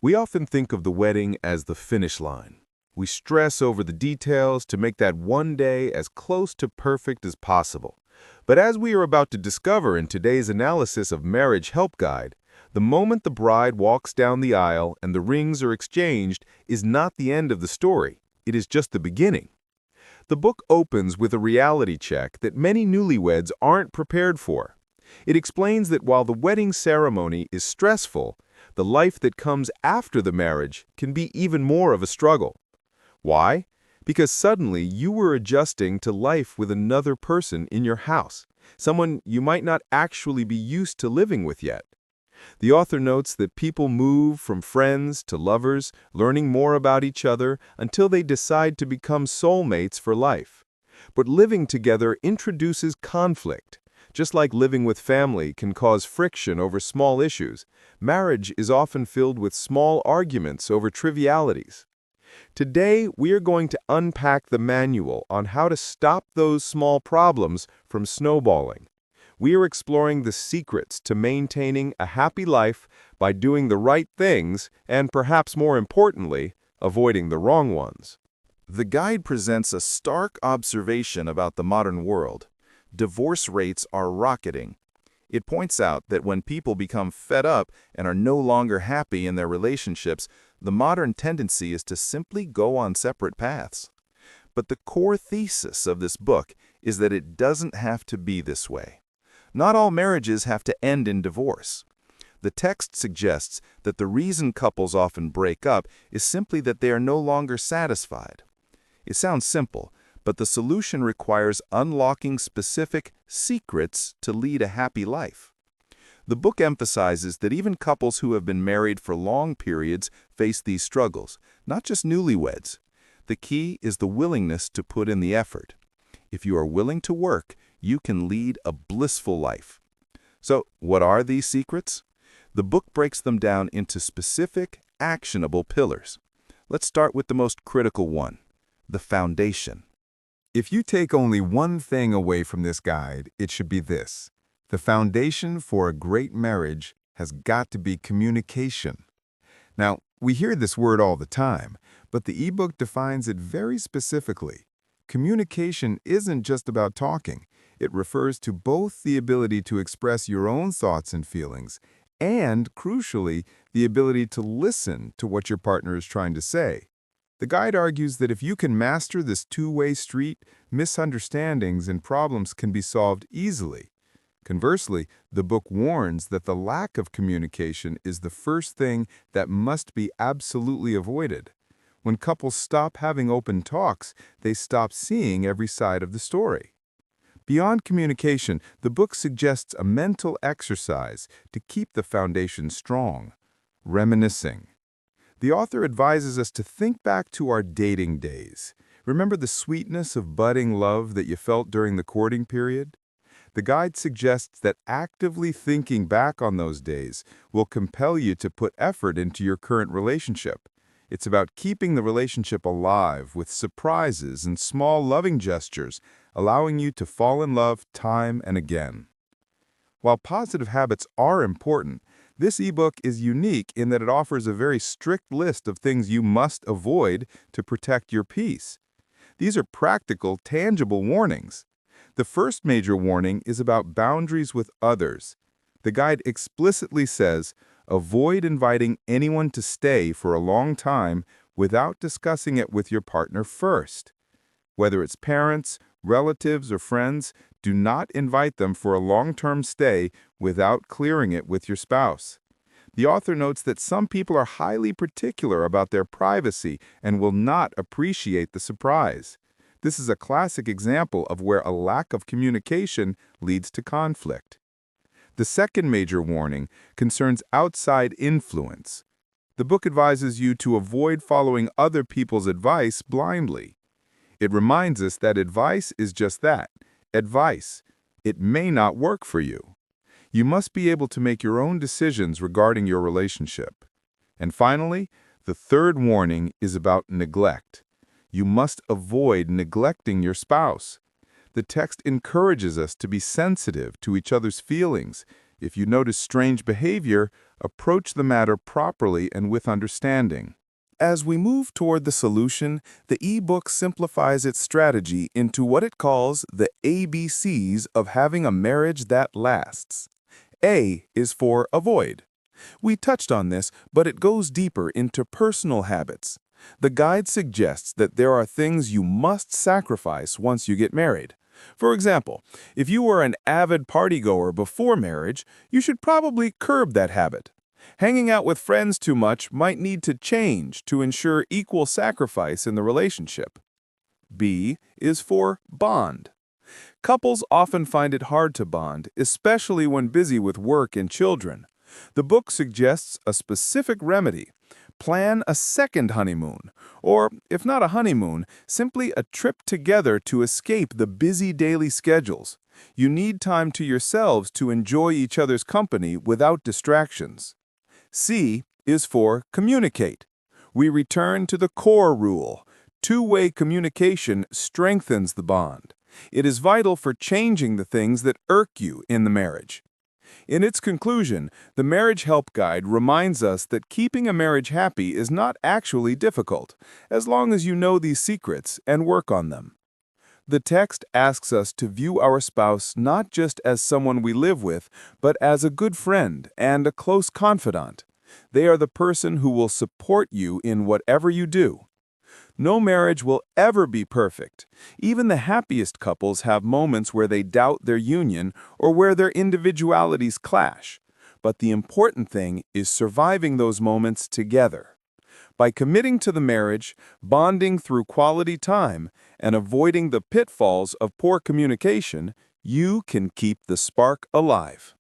We often think of the wedding as the finish line. We stress over the details to make that one day as close to perfect as possible. But as we are about to discover in today's analysis of Marriage Help Guide, the moment the bride walks down the aisle and the rings are exchanged is not the end of the story. It is just the beginning. The book opens with a reality check that many newlyweds aren't prepared for. It explains that while the wedding ceremony is stressful, the life that comes after the marriage can be even more of a struggle. Why? Because suddenly you were adjusting to life with another person in your house, someone you might not actually be used to living with yet. The author notes that people move from friends to lovers, learning more about each other until they decide to become soulmates for life. But living together introduces conflict. Just like living with family can cause friction over small issues, marriage is often filled with small arguments over trivialities. Today, we are going to unpack the manual on how to stop those small problems from snowballing. We are exploring the secrets to maintaining a happy life by doing the right things and, perhaps more importantly, avoiding the wrong ones. The guide presents a stark observation about the modern world. Divorce rates are rocketing. It points out that when people become fed up and are no longer happy in their relationships, the modern tendency is to simply go on separate paths. But the core thesis of this book is that it doesn't have to be this way. Not all marriages have to end in divorce. The text suggests that the reason couples often break up is simply that they are no longer satisfied. It sounds simple, but the solution requires unlocking specific secrets to lead a happy life. The book emphasizes that even couples who have been married for long periods face these struggles, not just newlyweds. The key is the willingness to put in the effort. If you are willing to work, you can lead a blissful life. So, what are these secrets? The book breaks them down into specific, actionable pillars. Let's start with the most critical one, the foundation. If you take only one thing away from this guide, it should be this. The foundation for a great marriage has got to be communication. Now, we hear this word all the time, but the ebook defines it very specifically. Communication isn't just about talking. It refers to both the ability to express your own thoughts and feelings and, crucially, the ability to listen to what your partner is trying to say. The guide argues that if you can master this two-way street, misunderstandings and problems can be solved easily. Conversely, the book warns that the lack of communication is the first thing that must be absolutely avoided. When couples stop having open talks, they stop seeing every side of the story. Beyond communication, the book suggests a mental exercise to keep the foundation strong: reminiscing. The author advises us to think back to our dating days. Remember the sweetness of budding love that you felt during the courting period? The guide suggests that actively thinking back on those days will compel you to put effort into your current relationship. It's about keeping the relationship alive with surprises and small loving gestures, allowing you to fall in love time and again. While positive habits are important, this ebook is unique in that it offers a very strict list of things you must avoid to protect your peace. These are practical, tangible warnings. The first major warning is about boundaries with others. The guide explicitly says, avoid inviting anyone to stay for a long time without discussing it with your partner first. Whether it's parents, relatives, or friends, do not invite them for a long-term stay without clearing it with your spouse. The author notes that some people are highly particular about their privacy and will not appreciate the surprise. This is a classic example of where a lack of communication leads to conflict. The second major warning concerns outside influence. The book advises you to avoid following other people's advice blindly. It reminds us that advice is just that, advice. It may not work for you. You must be able to make your own decisions regarding your relationship. And finally, the third warning is about neglect. You must avoid neglecting your spouse. The text encourages us to be sensitive to each other's feelings, If you notice strange behavior, approach the matter properly and with understanding. As we move toward the solution, the ebook simplifies its strategy into what it calls the ABCs of having a marriage that lasts. A is for avoid. We touched on this, but it goes deeper into personal habits. The guide suggests that there are things you must sacrifice once you get married. For example, if you were an avid partygoer before marriage, you should probably curb that habit. Hanging out with friends too much might need to change to ensure equal sacrifice in the relationship. B is for bond. Couples often find it hard to bond, especially when busy with work and children. The book suggests a specific remedy. Plan a second honeymoon, or, if not a honeymoon, simply a trip together to escape the busy daily schedules. You need time to yourselves to enjoy each other's company without distractions. C is for communicate. We return to the core rule. Two-way communication strengthens the bond. It is vital for changing the things that irk you in the marriage. In its conclusion, the Marriage Help Guide reminds us that keeping a marriage happy is not actually difficult, as long as you know these secrets and work on them. The text asks us to view our spouse not just as someone we live with, but as a good friend and a close confidant. They are the person who will support you in whatever you do. No marriage will ever be perfect. Even the happiest couples have moments where they doubt their union or where their individualities clash. But the important thing is surviving those moments together. By committing to the marriage, bonding through quality time, and avoiding the pitfalls of poor communication, you can keep the spark alive.